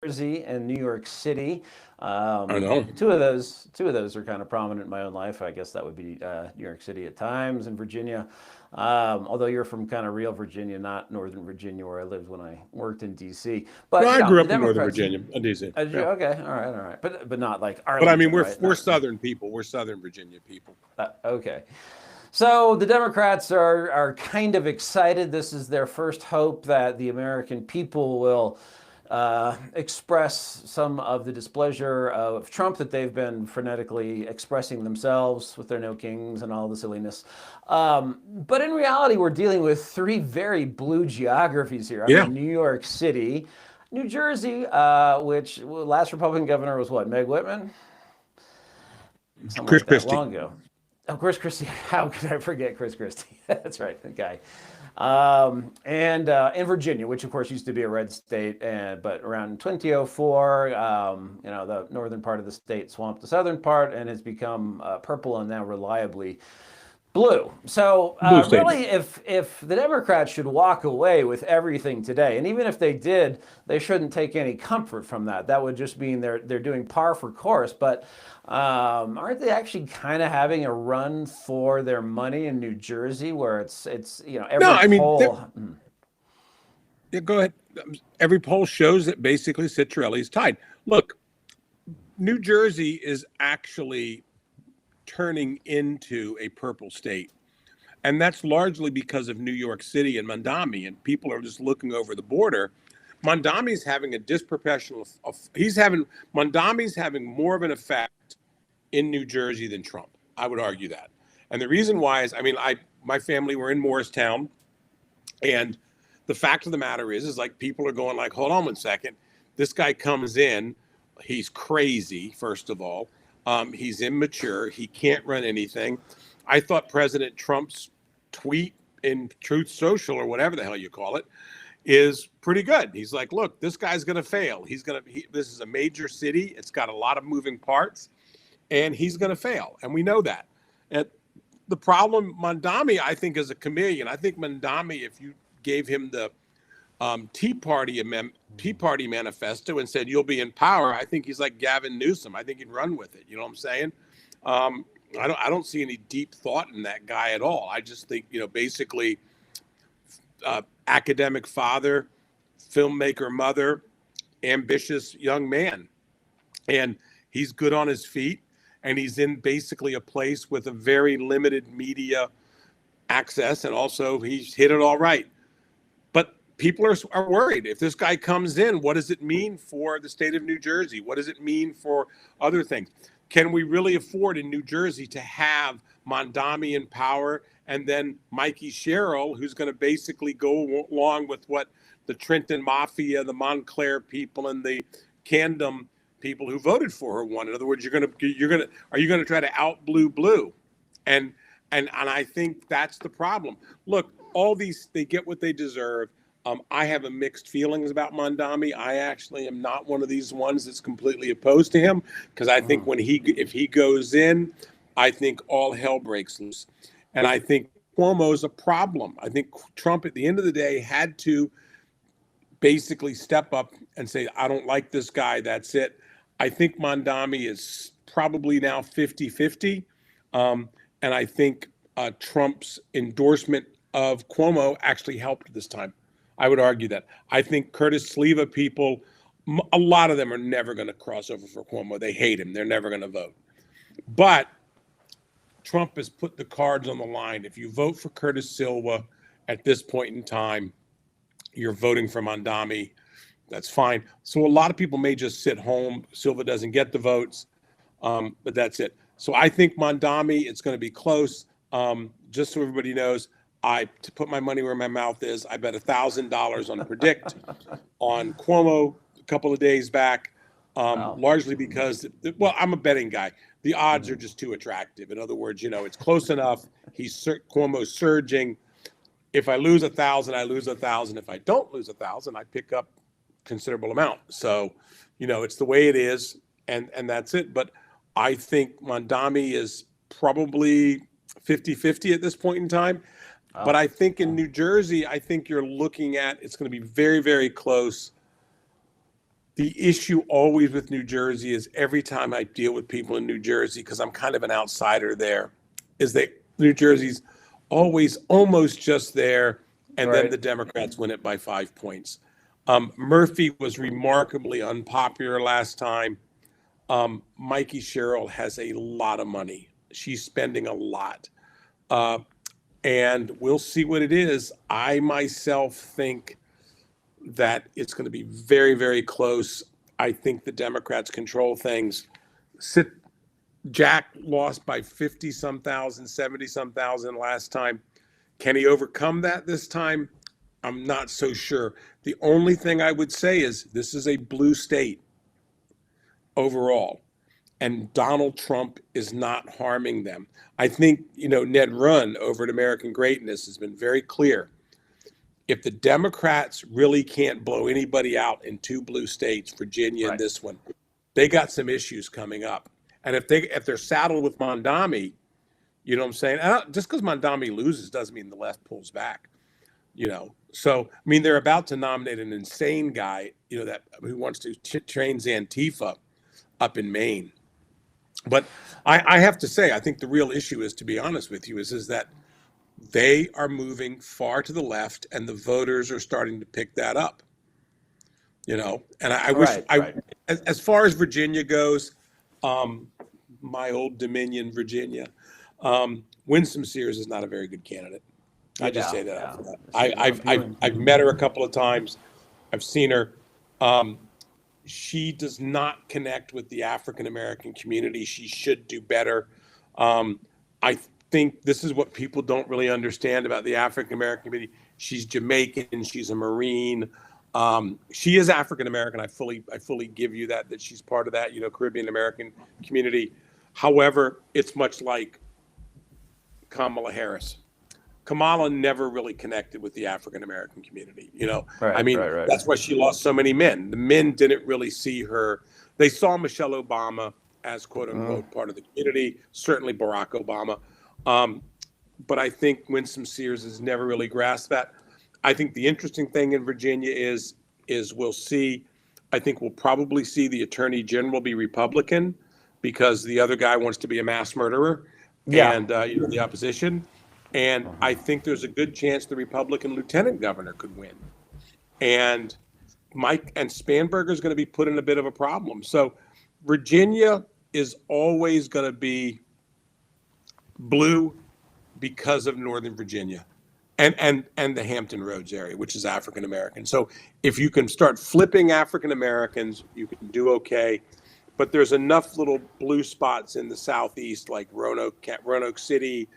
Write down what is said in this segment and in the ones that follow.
Jersey and New York City. I know. Two of those are kind of prominent in my own life. I guess that would be New York City at times and Virginia. Although you're from kind of real Virginia, not Northern Virginia, where I lived when I worked in D.C. Well, But I grew the up in Northern Democrats. Virginia, DC. Yeah, Okay, all right, but not like but I mean, Arlington, we're right? we're Not Southern people. We're Southern Virginia people. okay. So the Democrats are kind of excited. This is their first hope that the American people will express some of the displeasure of Trump that they've been frenetically expressing themselves with their no kings and all the silliness. But in reality, we're dealing with three very blue geographies here. I Yeah, mean, New York City, New Jersey, which last Republican governor was what, Meg Whitman? Something Chris like that, Christie. long ago. Of course, Christie. How could I forget Chris Christie? That's right, the guy. And in Virginia, which of course used to be a red state, but around 2004, the northern part of the state swamped the southern part and has become purple and now reliably blue. So Blue state. really, if the Democrats should walk away with everything today, and even if they did, they shouldn't take any comfort from that. That would just mean they're doing par for course. But aren't they actually kind of having a run for their money in New Jersey, where it's No, every I mean, poll. yeah, go ahead. Every poll shows that basically Citrelli's tied. Look, New Jersey is actually turning into a purple state. And that's largely because of New York City and Mondami, and people are just looking over the border. Mondami's having a disproportional. Mondami's having more of an effect in New Jersey than Trump. I would argue that, and the reason why is, I mean, my family were in Morristown, and the fact of the matter is like people are going like, hold on 1 second, this guy comes in, he's crazy. First of all, he's immature. He can't run anything. I thought President Trump's tweet in Truth Social or whatever the hell you call it is pretty good. He's like, look, this guy's going to fail. This is a major city. It's got a lot of moving parts and he's going to fail. And we know that. And the problem, Mondami, I think, is a chameleon. I think Mondami, if you gave him the Tea Party manifesto and said, you'll be in power, I think he's like Gavin Newsom. I think he'd run with it. You know what I'm saying? I don't see any deep thought in that guy at all. I just think, basically academic father, filmmaker mother, ambitious young man. And he's good on his feet. And he's in basically a place with a very limited media access. And also he's hit it all right. But people are worried. If this guy comes in, what does it mean for the state of New Jersey? What does it mean for other things? Can we really afford in New Jersey to have Mondami in power and then Mikey Sherrill, who's going to basically go along with what the Trenton Mafia, the Montclair people, and the Camden people who voted for her want? In other words, are you going to try to out blue? And I think that's the problem. Look, all these, they get what they deserve. I have a mixed feelings about Mondami. I actually am not one of these ones that's completely opposed to him, because I think if he goes in, I think all hell breaks loose. And I think Cuomo's a problem. I think Trump at the end of the day had to basically step up and say, I don't like this guy. That's it. I think Mondami is probably now 50-50. And I think Trump's endorsement of Cuomo actually helped this time. I would argue that. I think Curtis Sliwa people, a lot of them are never going to cross over for Cuomo. They hate him. They're never going to vote. But Trump has put the cards on the line. If you vote for Curtis Sliwa at this point in time, you're voting for Mondami. That's fine. So a lot of people may just sit home. Silva doesn't get the votes, but that's it. So I think Mondami, it's going to be close. Just so everybody knows, to put my money where my mouth is, I bet $1,000 on Predict on Cuomo a couple of days back, largely because, I'm a betting guy. The odds are just too attractive. In other words, it's close enough. Cuomo's surging. If I lose 1,000, I lose 1,000. If I don't lose 1,000, I pick up considerable amount. So, it's the way it is, and that's it. But I think Mondami is probably 50-50 at this point in time. But I think in New Jersey, I think you're looking at, it's going to be very, very close. The issue always with New Jersey is every time I deal with people in New Jersey, because I'm kind of an outsider there, is that New Jersey's always almost just there, and then the Democrats win it by 5 points. Murphy was remarkably unpopular last time. Mikey Sherrill has a lot of money. She's spending a lot. And we'll see what it is. I myself think that it's going to be very, very close. I think the Democrats control things. Jack lost by 50-some thousand, 70-some thousand last time. Can he overcome that this time? I'm not so sure. The only thing I would say is this is a blue state overall, and Donald Trump is not harming them. I think, Ned Runn over at American Greatness has been very clear. If the Democrats really can't blow anybody out in 2 blue states, Virginia and this one, they got some issues coming up. And if they're saddled with Mondami, you know what I'm saying? Just because Mondami loses doesn't mean the left pulls back. So I mean, they're about to nominate an insane guy, that who wants to train Antifa up in Maine. But I have to say, I think the real issue is, to be honest with you, is that they are moving far to the left, and the voters are starting to pick that up. And I wish, as far as Virginia goes, my old Dominion, Virginia, Winsome Sears is not a very good candidate. I just say that. I've met her a couple of times. I've seen her. She does not connect with the African American community. She should do better. I think this is what people don't really understand about the African American community. She's Jamaican. She's a Marine. She is African American. I fully give you that she's part of that, Caribbean American community. However, it's much like Kamala Harris. Kamala never really connected with the African American community. That's why she lost so many men. The men didn't really see her. They saw Michelle Obama as quote unquote part of the community, certainly Barack Obama. But I think Winsome Sears has never really grasped that. I think the interesting thing in Virginia is we'll see. I think we'll probably see the Attorney General be Republican because the other guy wants to be a mass murderer, and the opposition. And I think there's a good chance the Republican lieutenant governor could win. And Spanberger is going to be put in a bit of a problem. So Virginia is always going to be blue because of Northern Virginia and the Hampton Roads area, which is African American. So if you can start flipping African Americans, you can do okay. But there's enough little blue spots in the southeast, like Roanoke City,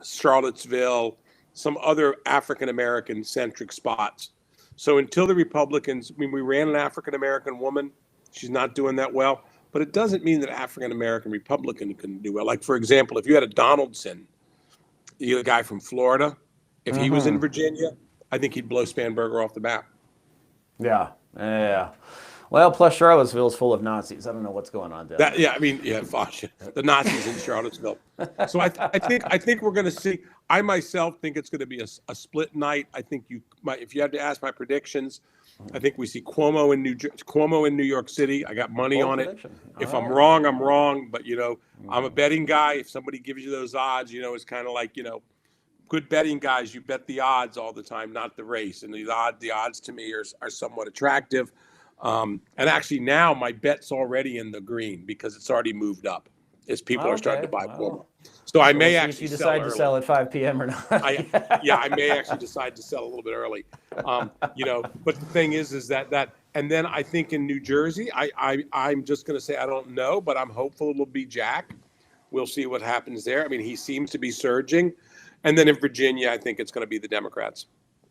Charlottesville, some other African American centric spots. So until the Republicans, we ran an African American woman. She's not doing that well, but it doesn't mean that African American Republican can do well. Like, for example, if you had a Donaldson, the guy from Florida, if he was in Virginia, I think he'd blow Spanberger off the map. Yeah. Well, plus Charlottesville's full of Nazis. I don't know what's going on there. The Nazis in Charlottesville. So I think we're going to see. I myself think it's going to be a split night. I think if you had to ask my predictions, I think we see Cuomo in New York City. I got money on it. If I'm wrong, I'm wrong. But I'm a betting guy. If somebody gives you those odds, it's kind of like good betting guys. You bet the odds all the time, not the race. And the odds to me are somewhat attractive. And actually now my bet's already in the green because it's already moved up as people are starting to buy Cuomo. So I may actually decide to sell at 5 p.m. or not. I may actually decide to sell a little bit early. But the thing is that and then I think in New Jersey, I'm just going to say I don't know, but I'm hopeful it'll be Jack. We'll see what happens there. I mean, he seems to be surging. And then in Virginia, I think it's going to be the Democrats.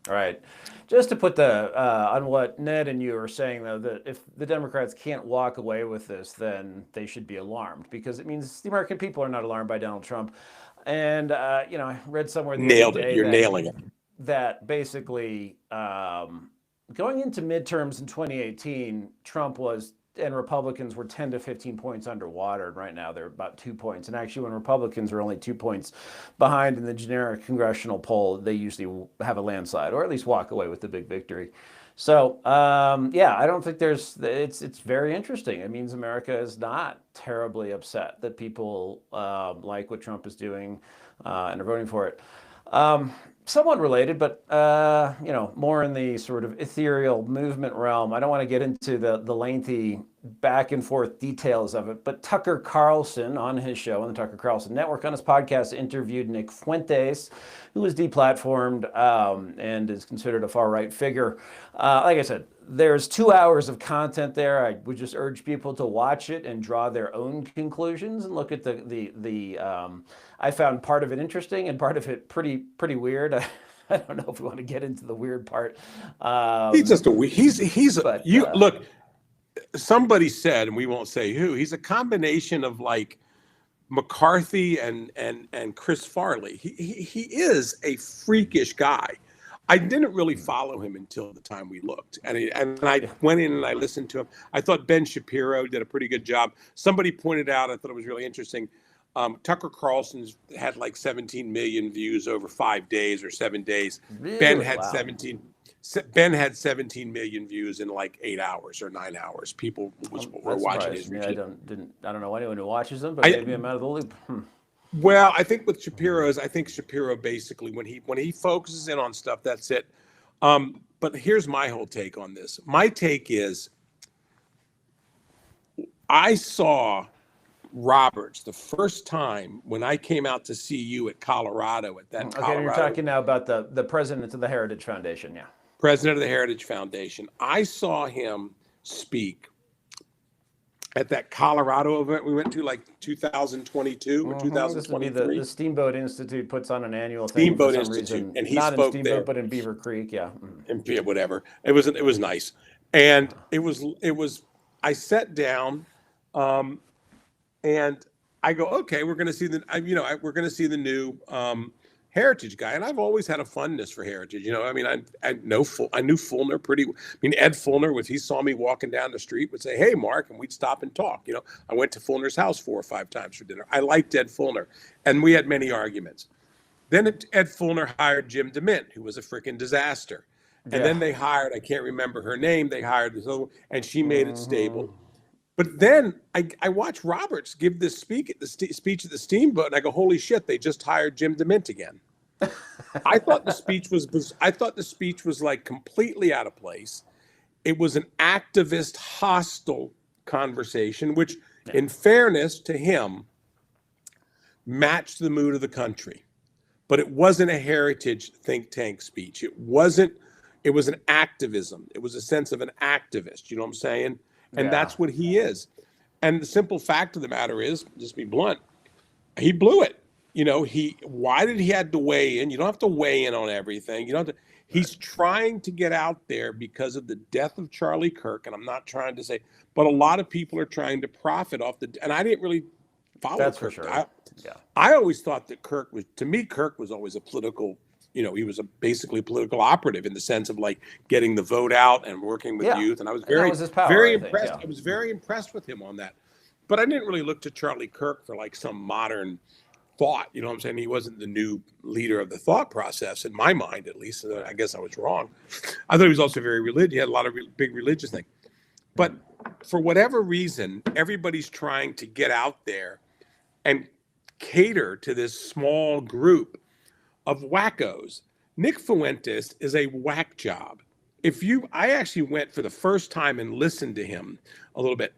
All right. Just to put on what Ned and you are saying, though, that if the Democrats can't walk away with this, then they should be alarmed because it means the American people are not alarmed by Donald Trump. And, I read somewhere the other day nailing it. That basically going into midterms in 2018, Trump and Republicans were 10 to 15 points underwater. And right now they're about 2 points. And actually, when Republicans are only 2 points behind in the generic congressional poll, they usually have a landslide or at least walk away with the big victory. So yeah, I don't think it's very interesting. It means America is not terribly upset that people like what Trump is doing and are voting for it. Um, Somewhat related, but more in the sort of ethereal movement realm. I don't want to get into the lengthy back and forth details of it, but Tucker Carlson on his show on the Tucker Carlson Network on his podcast interviewed Nick Fuentes, who was deplatformed and is considered a far right figure. Like I said, there's 2 hours of content there. I would just urge people to watch it and draw their own conclusions and look at the I found part of it interesting and part of it pretty weird. I don't know if we want to get into the weird part. He's just you But look. Somebody said, and we won't say who. He's a combination of like McCarthy and Chris Farley. He is a freakish guy. I didn't really follow him until the time we looked, and I went in and I listened to him. I thought Ben Shapiro did a pretty good job. Somebody pointed out, I thought it was really interesting. Tucker Carlson's had like 17 million views over 5 days or 7 days. really, Ben had wow. 17 million views in like 8 hours or 9 hours. People were That watching his surprised me. routine. I don't know anyone who watches them, but maybe I'm out of the loop. Well, I think with Shapiro's, I think Shapiro basically when he focuses in on stuff, that's it. But here's my whole take on this. My take is I saw Roberts the first time when I came out to see you at Colorado at that Okay, Colorado. you're talking now about the president of the Heritage Foundation, yeah. President of the Heritage Foundation. I saw him speak at that Colorado event we went to, like 2022 or This would be 2023. the Steamboat Institute puts on an annual thing Steamboat for some Institute, reason. and he Not spoke in Steamboat, there. but in Beaver Creek, yeah. And yeah, whatever. It was nice, and it was. I sat down, and I go, okay, we're going to see we're going to see the new Heritage guy, and I've always had a fondness for Heritage. I mean, I knew Fulner pretty. I mean, Ed Fulner, if he saw me walking down the street, would say, "Hey, Mark," and we'd stop and talk. I went to Fulner's house 4 or 5 times for dinner. I liked Ed Fulner, and we had many arguments. Then Ed Fulner hired Jim DeMint, who was a freaking disaster. And then they hired, I can't remember her name, and she made it stable. But then I watched Roberts give this speech at the Steamboat, and I go, holy shit, they just hired Jim DeMint again. I thought the speech was like completely out of place. It was an activist, hostile conversation, which, in fairness to him, matched the mood of the country. But it wasn't a Heritage think tank speech. It was an activism. It was a sense of an activist. You know what I'm saying? And that's what he is. And the simple fact of the matter is, just be blunt, he blew it. Why did he have to weigh in? You don't have to weigh in on everything. You don't have to. He's trying to get out there because of the death of Charlie Kirk. And I'm not trying to say, but a lot of people are trying to profit off and I didn't really follow That's Kirk. for sure. I always thought that Kirk was always a political, he was basically a political operative in the sense of like getting the vote out and working with youth. And I was very impressed. I was very impressed with him on that. But I didn't really look to Charlie Kirk for like some modern thought. You know what I'm saying? He wasn't the new leader of the thought process in my mind, at least. I guess I was wrong. I thought he was also very religious. He had a lot of big religious things. But for whatever reason, everybody's trying to get out there and cater to this small group of wackos. Nick Fuentes is a whack job. I actually went for the first time and listened to him a little bit.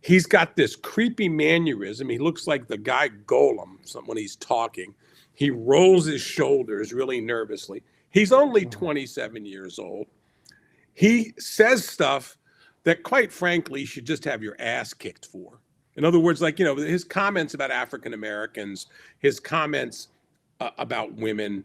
He's got this creepy mannerism. He looks like the guy Golem when he's talking. He rolls his shoulders really nervously. He's only 27 years old. He says stuff that, quite frankly, you should just have your ass kicked for. In other words, like, his comments about African Americans, his comments about women,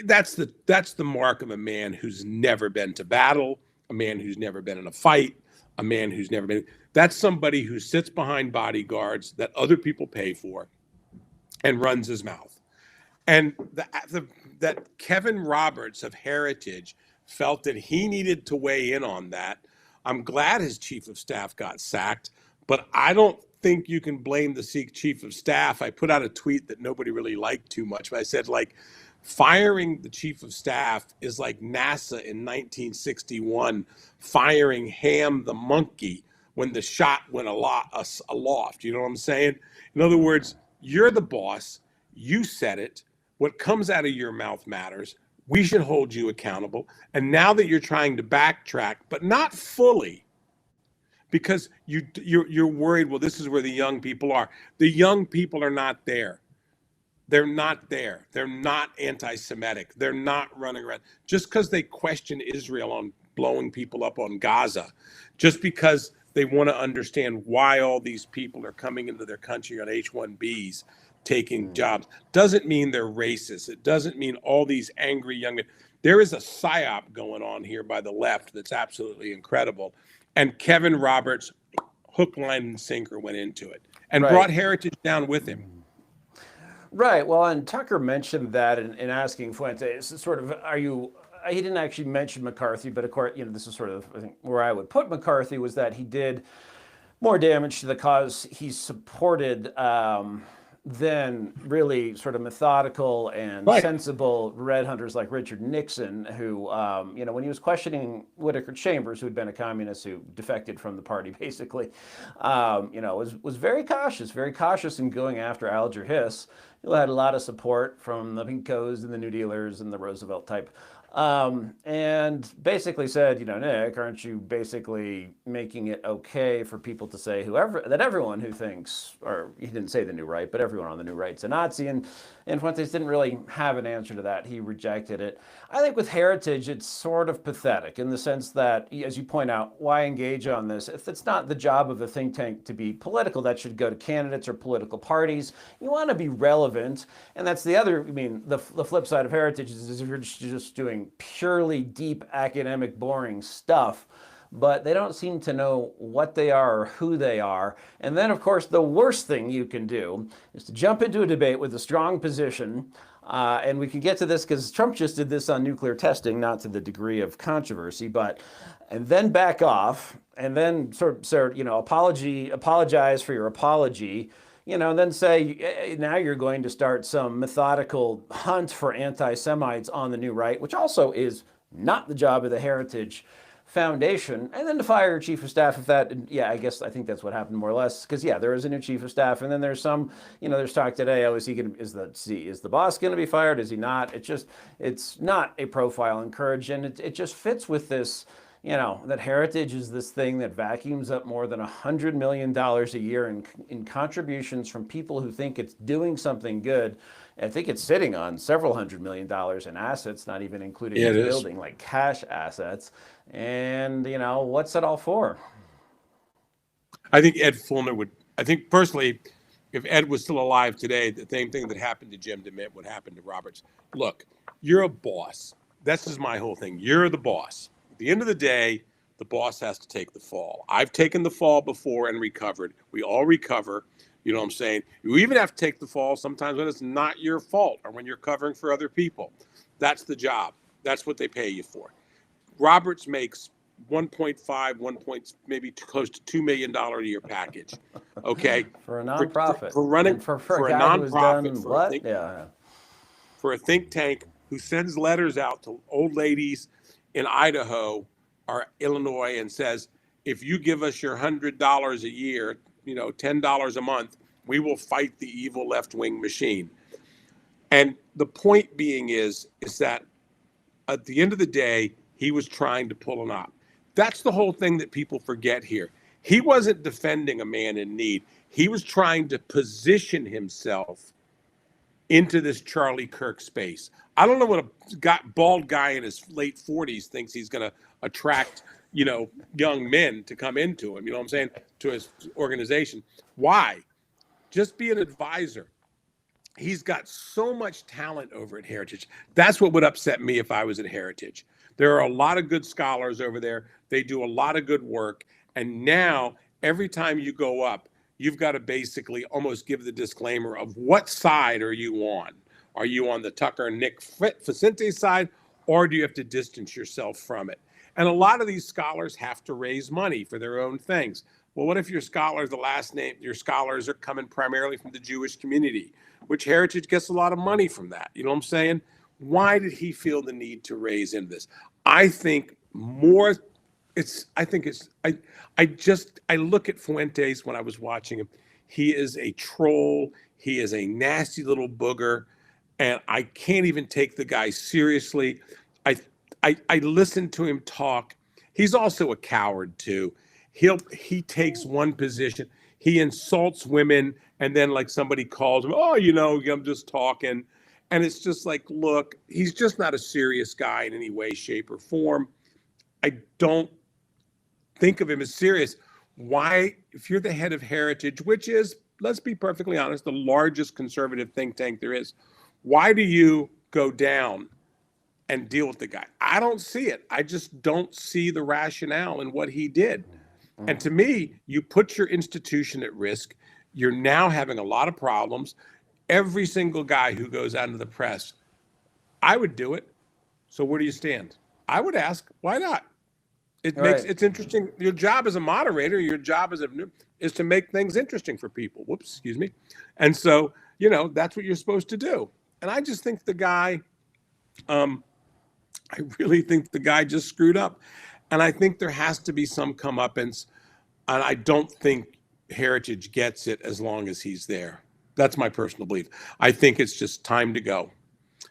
that's the mark of a man who's never been to battle, a man who's never been in a fight, a man who's never been. That's somebody who sits behind bodyguards that other people pay for and runs his mouth. And that Kevin Roberts of Heritage felt that he needed to weigh in on that. I'm glad his chief of staff got sacked, but I don't think you can blame the chief of staff. I put out a tweet that nobody really liked too much, but I said, like, Firing the chief of staff is like NASA in 1961 firing Ham the monkey when the shot went aloft. You know what I'm saying? In other words, you're the boss. You said it. What comes out of your mouth matters. We should hold you accountable. And now that you're trying to backtrack, but not fully, because you're worried, well, this is where the young people are. The young people are not there. They're not there. They're not anti-Semitic. They're not running around. Just because they question Israel on blowing people up on Gaza, just because they want to understand why all these people are coming into their country on H-1Bs, taking jobs, doesn't mean they're racist. It doesn't mean all these angry young men. There is a psyop going on here by the left that's absolutely incredible. And Kevin Roberts, hook, line, and sinker went into it and brought Heritage down with him. Right. Well, and Tucker mentioned that in asking Fuentes, sort of, he didn't actually mention McCarthy, but of course, this is sort of, I think, where I would put McCarthy was that he did more damage to the cause he supported than really sort of methodical and sensible red hunters like Richard Nixon, who, when he was questioning Whittaker Chambers, who had been a communist who defected from the party, basically, was very cautious in going after Alger Hiss, who had a lot of support from the Pinkos and the New Dealers and the Roosevelt type. And basically said, Nick, aren't you basically making it okay for people to say that everyone who thinks, or he didn't say the new right, but everyone on the new right's a Nazi? And Fuentes didn't really have an answer to that. He rejected it. I think with Heritage, it's sort of pathetic in the sense that, as you point out, why engage on this? If it's not the job of a think tank to be political, that should go to candidates or political parties. You want to be relevant. And that's the flip side of Heritage is if you're just doing purely deep academic boring stuff, but they don't seem to know what they are or who they are. And then, of course, the worst thing you can do is to jump into a debate with a strong position. And we can get to this because Trump just did this on nuclear testing, not to the degree of controversy, and then back off and then apologize for your apology. Then say, now you're going to start some methodical hunt for anti-Semites on the new right, which also is not the job of the Heritage Foundation, and then to fire your chief of staff I think that's what happened more or less, because there is a new chief of staff, and then there's some, there's talk today, is the boss going to be fired? Is he not? It's not a profile encouraged, and it just fits with this, that Heritage is this thing that vacuums up more than $100 million a year in contributions from people who think it's doing something good. I think it's sitting on several $100 million in assets, not even including the building, like cash assets. And, what's it all for? I think Ed Fulner I think personally, if Ed was still alive today, the same thing that happened to Jim DeMint would happen to Roberts. Look, you're a boss. That's just my whole thing. You're the boss. At the end of the day, the boss has to take the fall. I've taken the fall before and recovered. We all recover. You know what I'm saying? You even have to take the fall sometimes when it's not your fault or when you're covering for other people. That's the job. That's what they pay you for. Roberts makes 1.5, maybe close to $2 million a year package. Okay. For a nonprofit. For running for a guy nonprofit. For a think tank who sends letters out to old ladies in Idaho or Illinois and says, if you give us your $100 a year, $10 a month, we will fight the evil left-wing machine. And the point being is that at the end of the day, he was trying to pull an op. That's the whole thing that people forget here. He wasn't defending a man in need. He was trying to position himself into this Charlie Kirk space. I don't know what a bald guy in his late 40s thinks he's going to attract, young men to come into him, you know what I'm saying, to his organization. Why? Just be an advisor. He's got so much talent over at Heritage. That's what would upset me if I was at Heritage. There are a lot of good scholars over there. They do a lot of good work. And now, every time you go up, you've got to basically almost give the disclaimer of what side are you on? Are you on the Tucker and Nick Fuentes side, or do you have to distance yourself from it? And a lot of these scholars have to raise money for their own things. Well, what if your scholars, your scholars are coming primarily from the Jewish community, which Heritage gets a lot of money from that? You know what I'm saying? why did he feel the need to raise into this? I think more. I look at Fuentes when I was watching him. He is a troll. He is a nasty little booger, and I can't even take the guy seriously. I listen to him talk. He's also a coward too. He takes one position. He insults women, and then like somebody calls him, oh, I'm just talking. And it's just like, look, he's just not a serious guy in any way, shape, or form. I don't think of him as serious. Why, if you're the head of Heritage, which is, let's be perfectly honest, the largest conservative think tank there is, why do you go down and deal with the guy? I don't see it. I just don't see the rationale in what he did. And to me, you put your institution at risk. You're now having a lot of problems. Every single guy who goes out into the press, I would do it. So where do you stand? I would ask, why not? It's interesting. Your job as a moderator, your job is to make things interesting for people. Whoops, excuse me. And so, that's what you're supposed to do. And I just think the guy, I really think the guy just screwed up. And I think there has to be some comeuppance. And I don't think Heritage gets it as long as he's there. That's my personal belief. I think it's just time to go.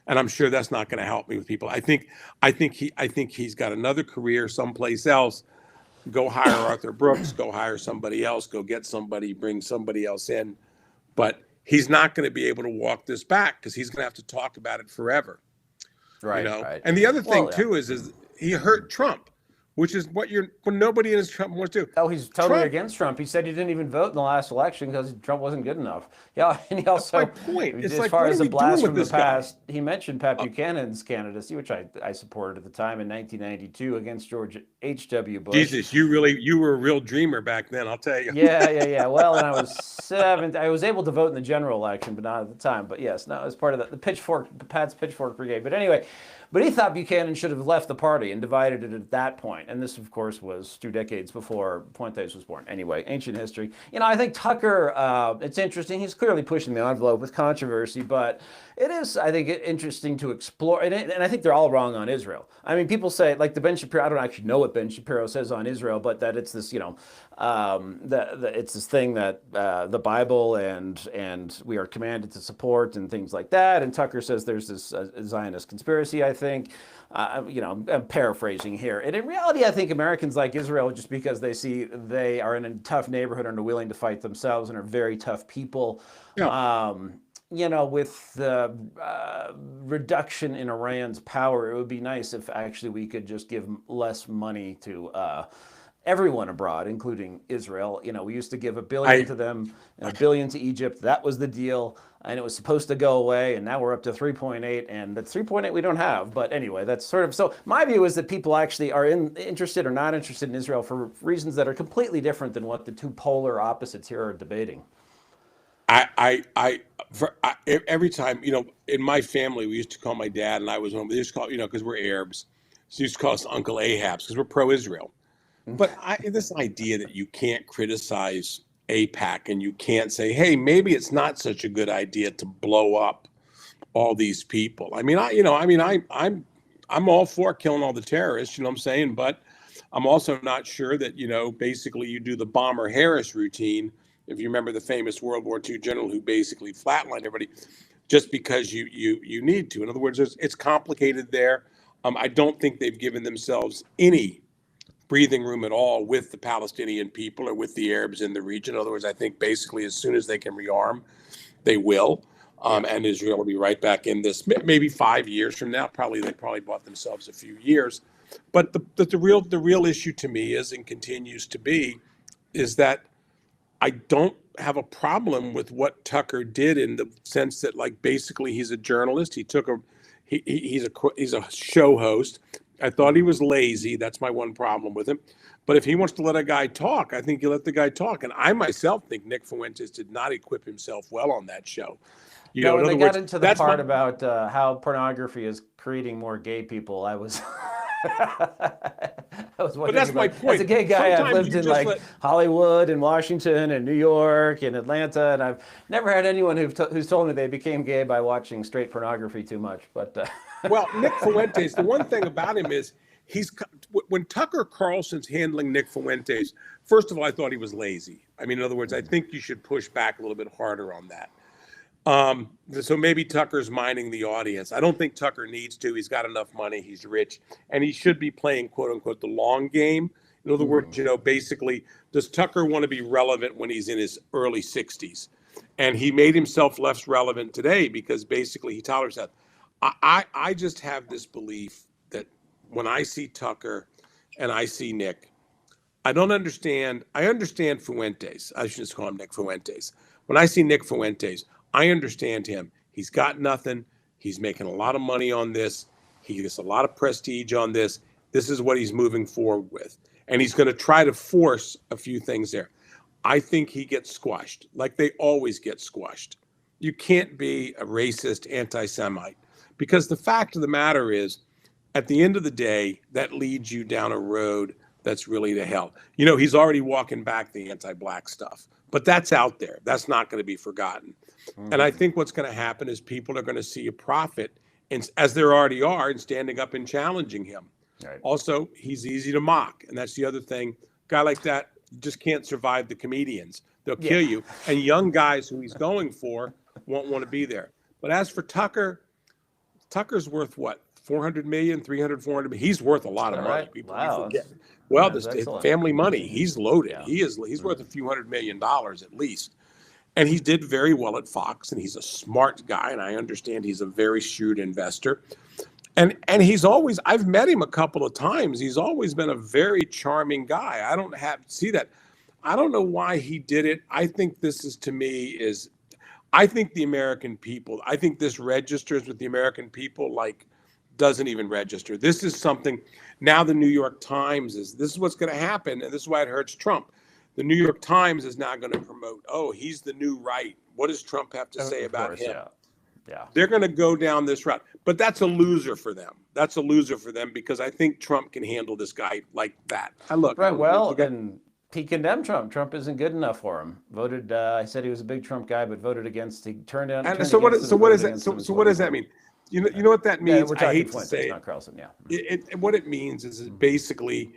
And I'm sure that's not going to help me with people. I think he's got another career someplace else. Go hire Arthur Brooks, go hire somebody else, go get somebody, bring somebody else in. But he's not going to be able to walk this back because he's going to have to talk about it forever. Right. Right. And the other thing too is he hurt Trump, which is what nobody in his Trump wants to do. Oh, he's totally against Trump. He said he didn't even vote in the last election because Trump wasn't good enough. Yeah, and he also, that's my point. It's as like, far as the blast from the past, guy? he mentioned Pat Buchanan's candidacy, which I supported at the time in 1992 against George H.W. Bush. Jesus, you were a real dreamer back then, I'll tell you. Yeah. Well, and I was 7. I was able to vote in the general election, but not at the time. But yes, no, as part of Pat's Pitchfork Brigade. But anyway. But he thought Buchanan should have left the party and divided it at that point. And this, of course, was 2 decades before Fuentes was born. Anyway, ancient history. I think Tucker, it's interesting. He's clearly pushing the envelope with controversy, but it is, I think, interesting to explore. And I think they're all wrong on Israel. I mean, people say, like the Ben Shapiro, I don't actually know what Ben Shapiro says on Israel, but that it's this, it's this thing that the Bible and we are commanded to support and things like that. And Tucker says there's this Zionist conspiracy, I think. I'm paraphrasing here. And in reality, I think Americans like Israel just because they see they are in a tough neighborhood and are willing to fight themselves and are very tough people. Yeah. With the reduction in Iran's power, it would be nice if actually we could just give less money to everyone abroad, including Israel. We used to give $1 billion to them and $1 billion to Egypt. That was the deal. And it was supposed to go away. And now we're up to 3.8. And that 3.8 we don't have. But anyway, that's sort of, so my view is that people actually are interested or not interested in Israel for reasons that are completely different than what the two polar opposites here are debating. Every time, in my family, we used to call my dad and I was home. They used to call, because we're Arabs. So they used to call us Uncle Ahabs because we're pro-Israel. But this idea that you can't criticize AIPAC and you can't say, hey, maybe it's not such a good idea to blow up all these people. I'm all for killing all the terrorists, what I'm saying? But I'm also not sure that, basically you do the Bomber Harris routine. If you remember the famous World War II general who basically flatlined everybody just because you need to. In other words, it's complicated there. I don't think they've given themselves any breathing room at all with the Palestinian people or with the Arabs in the region. In other words, I think basically as soon as they can rearm, they will. And Israel will be right back in this, maybe 5 years from now. They probably bought themselves a few years. But the real issue to me is, and continues to be, is that I don't have a problem with what Tucker did in the sense that, like, basically he's a journalist. He's a show host. I thought he was lazy. That's my one problem with him. But if he wants to let a guy talk, I think you let the guy talk. And I myself think Nick Fuentes did not equip himself well on that show. When they got into the part about how pornography is creating more gay people, I was but that's my point. As a gay guy, I've lived in Hollywood and Washington and New York and Atlanta, and I've never had anyone who's told me they became gay by watching straight pornography too much. But Well, Nick Fuentes, the one thing about him is when Tucker Carlson's handling Nick Fuentes, first of all, I thought he was lazy. I mean, in other words, I think you should push back a little bit harder on that. So maybe Tucker's minding the audience. I don't think Tucker needs to. He's got enough money. He's rich. And he should be playing, quote unquote, the long game. In other words, basically, does Tucker want to be relevant when he's in his early 60s? And he made himself less relevant today because basically he tolerates that. I just have this belief that when I see Tucker and I see Nick, I don't understand. I understand Fuentes. I should just call him Nick Fuentes. When I see Nick Fuentes, I understand him. He's got nothing. He's making a lot of money on this. He gets a lot of prestige on this. This is what he's moving forward with. And he's going to try to force a few things there. I think he gets squashed, like they always get squashed. You can't be a racist anti-Semite because the fact of the matter is, at the end of the day, that leads you down a road that's really to hell. He's already walking back the anti-black stuff, but that's out there. That's not going to be forgotten. And I think what's going to happen is people are going to see a profit, as there already are, in standing up and challenging him. Right. Also, he's easy to mock. And that's the other thing. A guy like that just can't survive the comedians. They'll kill you. And young guys who he's going for won't want to be there. But as for Tucker, Tucker's worth what? 400 million, 300, 400 million. He's worth a lot of money. People forget. Well, this family money. He's loaded. Yeah. He's worth a few $100 million at least. And he did very well at Fox, and he's a smart guy, and I understand he's a very shrewd investor. And I've met him a couple of times. He's always been a very charming guy. I don't see that. I don't know why he did it. I think this is, to me, I think the American people, I think this registers with the American people like doesn't even register. This is something, now the New York Times this is what's going to happen, and this is why it hurts Trump. The New York Times is now going to promote, he's the new right. What does Trump have to say about him? Yeah. They're going to go down this route. But that's a loser for them. That's a loser for them because I think Trump can handle this guy like that. And he condemned Trump. Trump isn't good enough for him. Voted. I said he was a big Trump guy, but voted against. He turned down. So what does that mean? You know what that means? I hate to say it. Not Carlson. Yeah. What it means is basically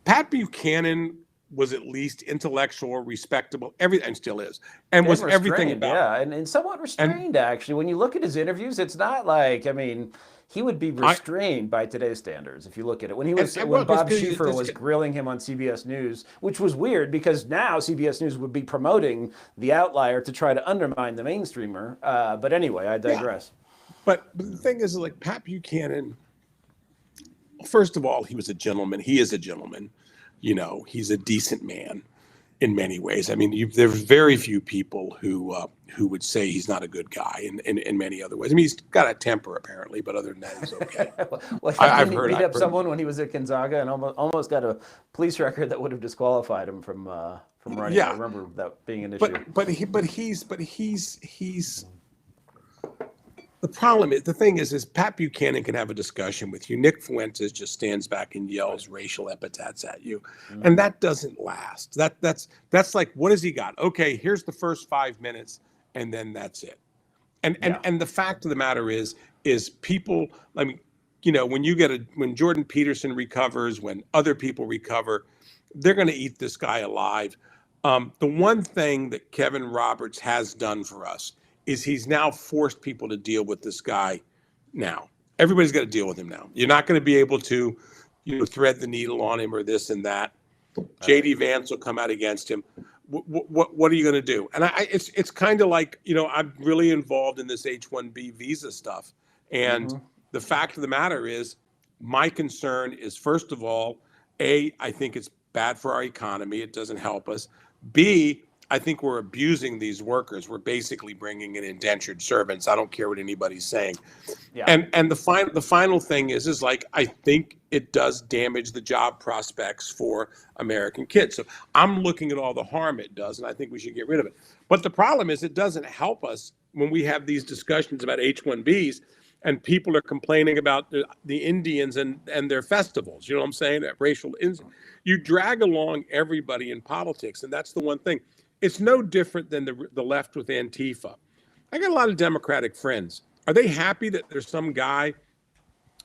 Pat Buchanan was at least intellectual, respectable, everything, and still is, and was everything about it. And somewhat restrained, actually. When you look at his interviews, it's not like, he would be restrained by today's standards if you look at it. When Bob Schieffer was grilling him on CBS News, which was weird because now CBS News would be promoting the outlier to try to undermine the mainstreamer. But anyway, I digress. Yeah. But the thing is, like Pat Buchanan, first of all, he was a gentleman. He is a gentleman. He's a decent man in many ways. There's very few people who would say he's not a good guy in many other ways. He's got a temper apparently, but other than that, he's okay. I've heard. He beat up someone when he was at Gonzaga and almost got a police record that would have disqualified him from running. Yeah. I remember that being an issue. But he's. The problem is, the thing is Pat Buchanan can have a discussion with you. Nick Fuentes just stands back and yells racial epithets at you. Mm-hmm. And that doesn't last. That's like, what has he got? Okay, here's the first 5 minutes, and then that's it. And the fact of the matter is people, when when Jordan Peterson recovers, when other people recover, they're going to eat this guy alive. The one thing that Kevin Roberts has done for us is he's now forced people to deal with this guy now. Everybody's got to deal with him now. You're not going to be able to, thread the needle on him or this and that. J.D. Vance will come out against him. What are you going to do? And it's kind of like, I'm really involved in this H-1B visa stuff. And the fact of the matter is, my concern is, first of all, A, I think it's bad for our economy. It doesn't help us. B, I think we're abusing these workers. We're basically bringing in indentured servants. I don't care what anybody's saying. Yeah. And the final thing is like, I think it does damage the job prospects for American kids. So I'm looking at all the harm it does, and I think we should get rid of it. But the problem is it doesn't help us when we have these discussions about H-1Bs and people are complaining about the Indians and their festivals. You know what I'm saying? You drag along everybody in politics, and that's the one thing. It's no different than the left with Antifa. I got a lot of Democratic friends. Are they happy that there's some guy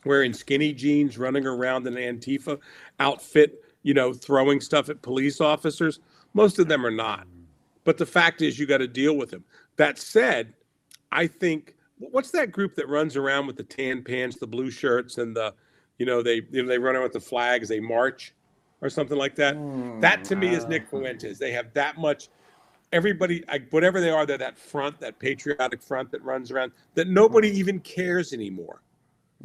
wearing skinny jeans, running around in an Antifa outfit, throwing stuff at police officers. Most of them are not. But the fact is, you got to deal with them. That said, I think, what's that group that runs around with the tan pants, the blue shirts, and they run around with the flags, they march or something like that? That to me is Nick Fuentes. They have that much. Everybody, whatever they are, they're that front, that patriotic front that runs around, that nobody even cares anymore.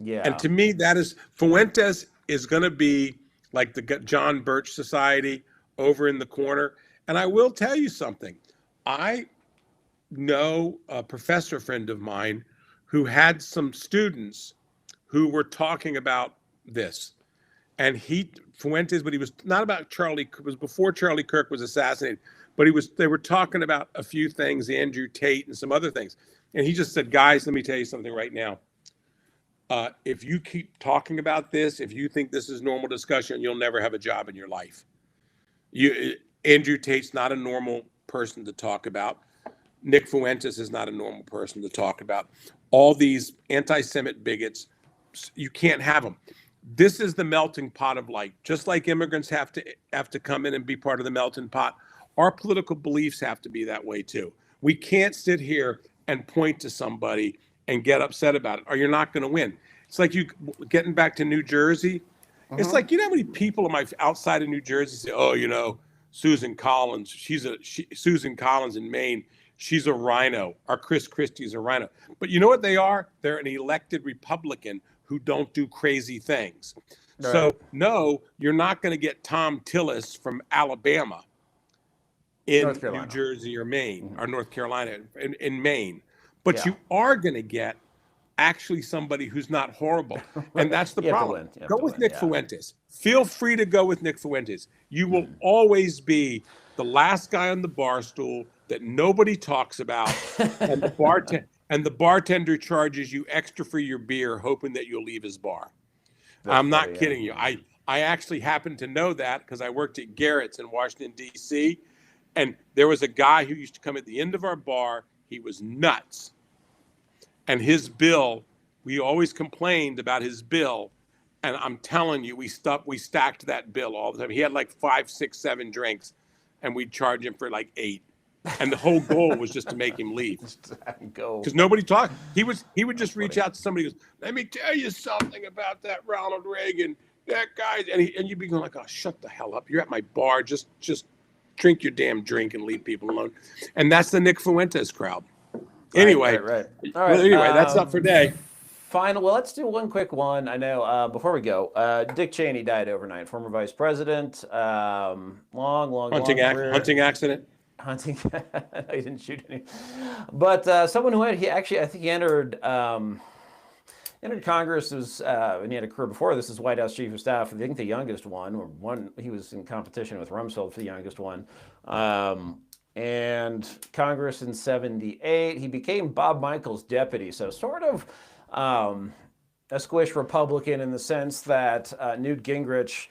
Yeah. And to me, that is, Fuentes is going to be like the John Birch Society over in the corner. And I will tell you something. I know a professor friend of mine who had some students who were talking about this. And Fuentes, but he was not about Charlie, it was before Charlie Kirk was assassinated, but they were talking about a few things, Andrew Tate and some other things. And he just said, guys, let me tell you something right now. If you keep talking about this, if you think this is normal discussion, you'll never have a job in your life. Andrew Tate's not a normal person to talk about. Nick Fuentes is not a normal person to talk about. All these anti-Semitic bigots, you can't have them. This is the melting pot of light. Just like immigrants have to come in and be part of the melting pot, our political beliefs have to be that way too. We can't sit here and point to somebody and get upset about it, or you're not going to win. It's like getting back to New Jersey. It's like, how many people outside of New Jersey say, oh, Susan Collins, Susan Collins in Maine, she's a rhino, or Chris Christie's a rhino. But you know what they are? They're an elected Republican who don't do crazy things. Right. So no, you're not going to get Tom Tillis from Alabama in New Jersey or Maine, or North Carolina, in Maine. But you are going to get actually somebody who's not horrible. And that's the problem. Go with Nick Fuentes. Feel free to go with Nick Fuentes. You will always be the last guy on the bar stool that nobody talks about, and the bartender charges you extra for your beer, hoping that you'll leave his bar. I'm not kidding you. I actually happen to know that because I worked at Garrett's in Washington, D.C., and there was a guy who used to come at the end of our bar. He was nuts. And his bill, we always complained about his bill. And I'm telling you, we stacked that bill all the time. He had like 5, 6, 7 drinks, and we'd charge him for like 8. And the whole goal was just to make him leave. Because nobody talked. He would just reach out to somebody who goes, let me tell you something about that Ronald Reagan, that guy. And you'd be going like, oh, shut the hell up. You're at my bar. Just drink your damn drink and leave people alone. And that's the Nick Fuentes crowd. Anyway, right. All right. Well, anyway, that's up for day. Final. Well, let's do one quick one. I know before we go, Dick Cheney died overnight. Former vice president. Long hunting accident. Hunting. No, he didn't shoot any. But someone who I think he entered Congress and he had a career before this as White House Chief of Staff. I think the youngest one. He was in competition with Rumsfeld for the youngest one. And Congress in 1978, he became Bob Michael's deputy. So sort of a squish Republican in the sense that Newt Gingrich,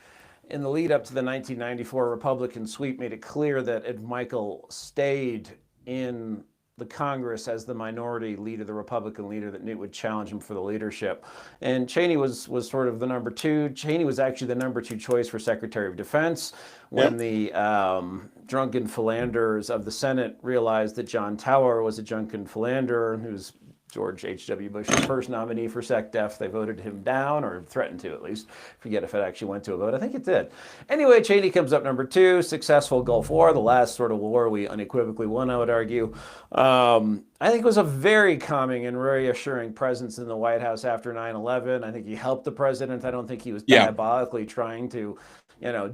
in the lead up to the 1994 Republican sweep, made it clear that if Michael stayed in the Congress as the minority leader, the Republican leader, that Newt would challenge him for the leadership. And Cheney was sort of the number 2. Cheney was actually the number 2 choice for Secretary of Defense when the drunken philanderers of the Senate realized that John Tower was a drunken philanderer who's George H.W. Bush's first nominee for SecDef. They voted him down, or threatened to at least. Forget if it actually went to a vote. I think it did. Anyway, Cheney comes up number 2. Successful Gulf War, the last sort of war we unequivocally won, I would argue. I think it was a very calming and reassuring presence in the White House after 9/11. I think he helped the president. I don't think he was diabolically trying to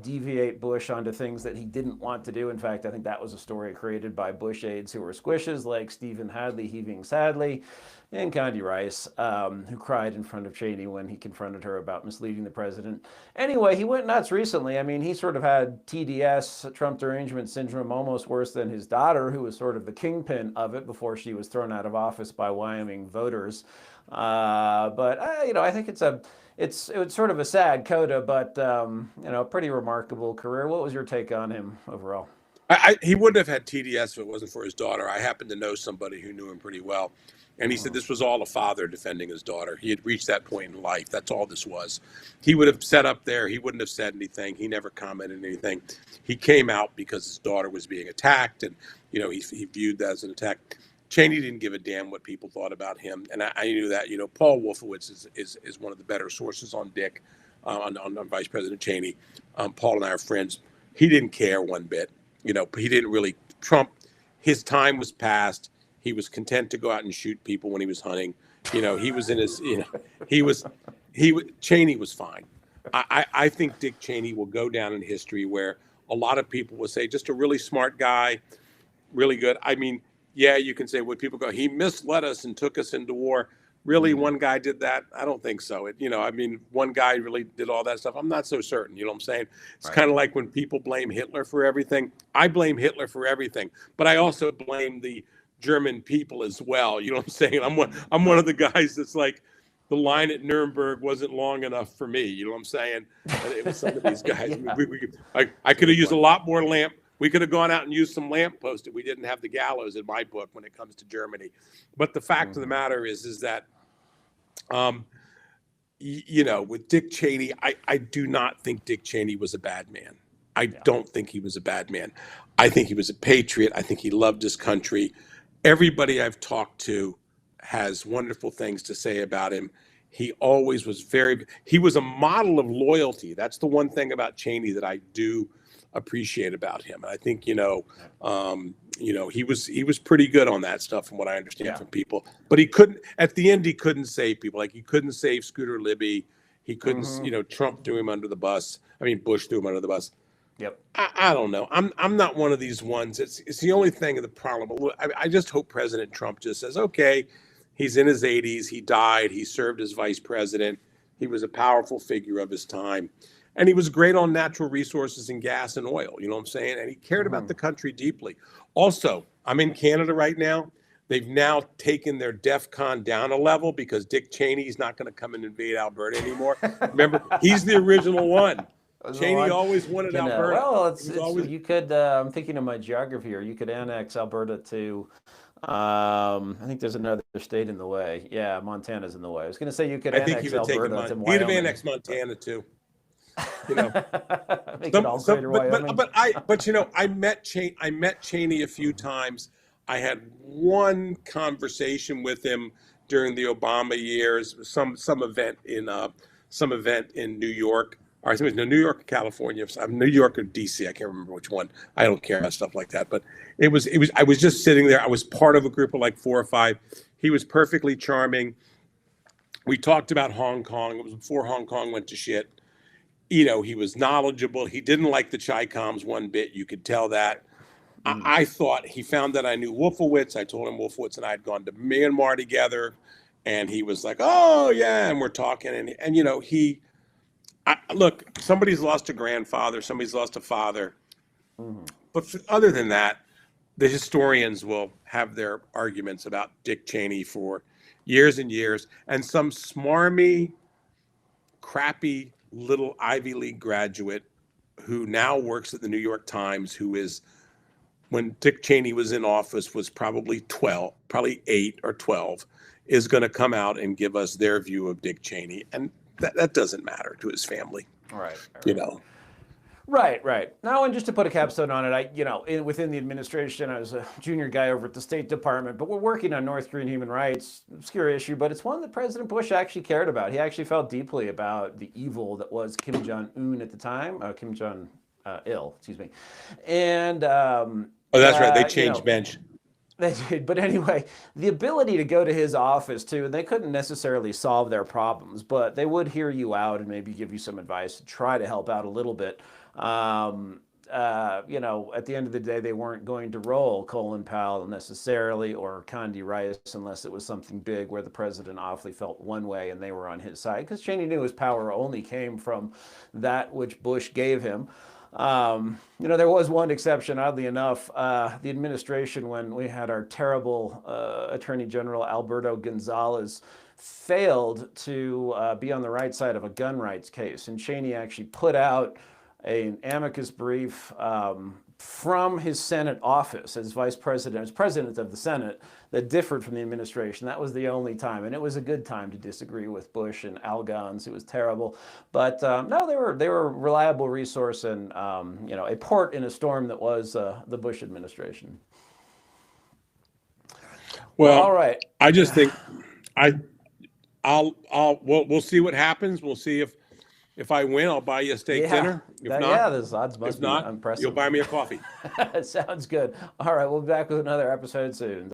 deviate Bush onto things that he didn't want to do. In fact, I think that was a story created by Bush aides who were squishes like Stephen Hadley heaving sadly and Condi Rice, who cried in front of Cheney when he confronted her about misleading the president. Anyway, he went nuts recently. I mean, he sort of had TDS, Trump derangement syndrome, almost worse than his daughter, who was sort of the kingpin of it before she was thrown out of office by Wyoming voters. But I think it's sort of a sad coda, but pretty remarkable career. What was your take on him overall? He wouldn't have had TDS if it wasn't for his daughter. I happen to know somebody who knew him pretty well. And he said this was all a father defending his daughter. He had reached that point in life. That's all this was. He would have sat up there. He wouldn't have said anything. He never commented anything. He came out because his daughter was being attacked. And, he viewed that as an attack. Cheney didn't give a damn what people thought about him. And I knew that. Paul Wolfowitz is one of the better sources on Dick, on Vice President Cheney. Paul and I are friends. He didn't care one bit. He didn't really. Trump, his time was past. He was content to go out and shoot people when he was hunting. He was in his. Cheney was fine. I think Dick Cheney will go down in history where a lot of people will say just a really smart guy, really good. I mean, yeah, you can say what people go. He misled us and took us into war. Really, one guy did that? I don't think so. One guy really did all that stuff. I'm not so certain. You know what I'm saying? It's kind of like when people blame Hitler for everything. I blame Hitler for everything, but I also blame the German people as well. You know what I'm saying? I'm one of the guys that's like, the line at Nuremberg wasn't long enough for me. You know what I'm saying? And it was some of these guys. Yeah. I could have used a lot more lamp. We could have gone out and used some lampposts if we didn't have the gallows in my book when it comes to Germany. But the fact of the matter is that, with Dick Cheney, I do not think Dick Cheney was a bad man. I don't think he was a bad man. I think he was a patriot. I think he loved his country. Everybody I've talked to has wonderful things to say about him. He always was he was a model of loyalty. That's the one thing about Cheney that I do appreciate about him. And I think, he was pretty good on that stuff from what I understand from people, but at the end, he couldn't save people. Like he couldn't save Scooter Libby. He couldn't, Trump threw him under the bus. Bush threw him under the bus. Yep. I don't know. I'm not one of these ones. It's the only thing of the problem. I just hope President Trump just says, okay, he's in his 80s. He died. He served as vice president. He was a powerful figure of his time. And he was great on natural resources and gas and oil. You know what I'm saying? And he cared about the country deeply. Also, I'm in Canada right now. They've now taken their DEFCON down a level because Dick Cheney's not going to come and invade Alberta anymore. Remember, he's the original one. Cheney always wanted Alberta. Well, you could. I'm thinking of my geography here. You could annex Alberta to. I think there's another state in the way. Yeah, Montana's in the way. I was going to say you could annex Alberta to Wyoming. He'd have annexed Montana too. Make it all greater Wyoming. I met Cheney a few times. I had one conversation with him during the Obama years. Some event in New York. Or New York or California. New York or DC. I can't remember which one. I don't care about stuff like that. But it was. I was just sitting there. I was part of a group of like 4 or 5. He was perfectly charming. We talked about Hong Kong. It was before Hong Kong went to shit. He was knowledgeable. He didn't like the Chi-Coms one bit. You could tell that. I thought he found that I knew Wolfowitz. I told him Wolfowitz and I had gone to Myanmar together, and he was like, "Oh yeah," and we're talking, and he. Look, somebody's lost a grandfather, somebody's lost a father. But other than that, the historians will have their arguments about Dick Cheney for years and years. And some smarmy, crappy little Ivy League graduate who now works at the New York Times, who is, when Dick Cheney was in office, was probably 8 or 12, is going to come out and give us their view of Dick Cheney. And that doesn't matter to his family. Right. Right. Now, and just to put a capstone on it, within the administration, I was a junior guy over at the State Department, but we're working on North Korean human rights, obscure issue, but it's one that President Bush actually cared about. He actually felt deeply about the evil that was Kim Jong-un at the time, Kim Jong-il, excuse me. And that's right. They changed bench. They did. But anyway, the ability to go to his office too, and they couldn't necessarily solve their problems, but they would hear you out and maybe give you some advice to try to help out a little bit. At the end of the day, they weren't going to roll Colin Powell necessarily or Condi Rice unless it was something big where the president awfully felt one way and they were on his side, because Cheney knew his power only came from that which Bush gave him. There was one exception, oddly enough. The administration, when we had our terrible Attorney General Alberto Gonzales, failed to be on the right side of a gun rights case. And Cheney actually put out an amicus brief from his Senate office as vice president, as president of the Senate, that differed from the administration. That was the only time, and it was a good time to disagree with Bush and Al Guns. It was terrible, but no, they were a reliable resource and a port in a storm that was the Bush administration. Well, all right. I just think we'll see what happens. We'll see if I win, I'll buy you a steak dinner. If not, those odds must be impressive. You'll buy me a coffee. Sounds good. All right, we'll be back with another episode soon.